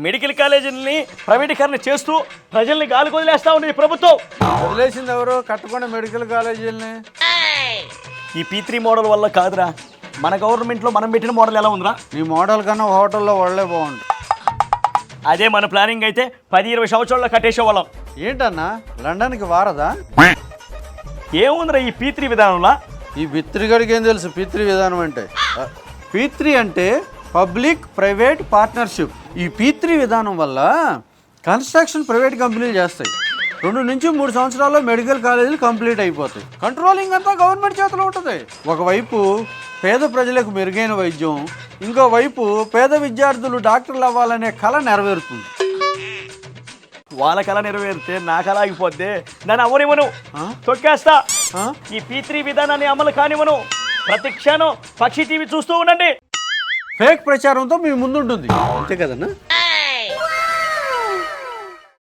Medical కాలేజీని ప్రైవేటీకరణ చేస్తూ ప్రజల్ని గాలి వదిలేస్తా ఉంది ప్రభుత్వం. వదిలేసింది ఎవరు? కట్టకుండా మెడికల్ కాలేజీలని. ఈ P3 మోడల్ వల్ల కాదురా, మన గవర్నమెంట్లో మనం పెట్టిన మోడల్ ఎలా ఉందిరా? నీ మోడల్ కన్నా హోటల్లో వాళ్ళే బాగుండు. అదే మన ప్లానింగ్ అయితే 10-20 సంవత్సరాల్లో కట్టేసేవాళ్ళం. ఏంటన్నా లండన్కి వారదా? ఏముందిరా ఈ P3 విధానంలో? ఈ పిత్రిగడికి ఏం తెలుసు P3 విధానం అంటే? P3 అంటే పబ్లిక్ ప్రైవేట్ పార్ట్నర్షిప్. ఈ P3 విధానం వల్ల కన్స్ట్రక్షన్ ప్రైవేట్ కంపెనీలు చేస్తాయి. 2 నుంచి 3 సంవత్సరాల్లో మెడికల్ కాలేజీలు కంప్లీట్ అయిపోతాయి. కంట్రోలింగ్ అంతా గవర్నమెంట్ చేతిలో ఉంటుంది. ఒకవైపు పేద ప్రజలకు మెరుగైన వైద్యం, ఇంకోవైపు పేద విద్యార్థులు డాక్టర్లు అవ్వాలనే కళ నెరవేరుతుంది. వాళ్ళ కళ నెరవేరితే నా కళ ఆగిపోద్ది. దాన్ని అవ్వనివ్వను, తొక్కేస్తా. ఈ P3 విధానాన్ని అమలు కానివ్వను. ప్రతి క్షణం పక్షి టీవీ చూస్తూ ఉండండి. ఫేక్ ప్రచారంతో మీ ముందుంటుంది, అంతే కదన్నా?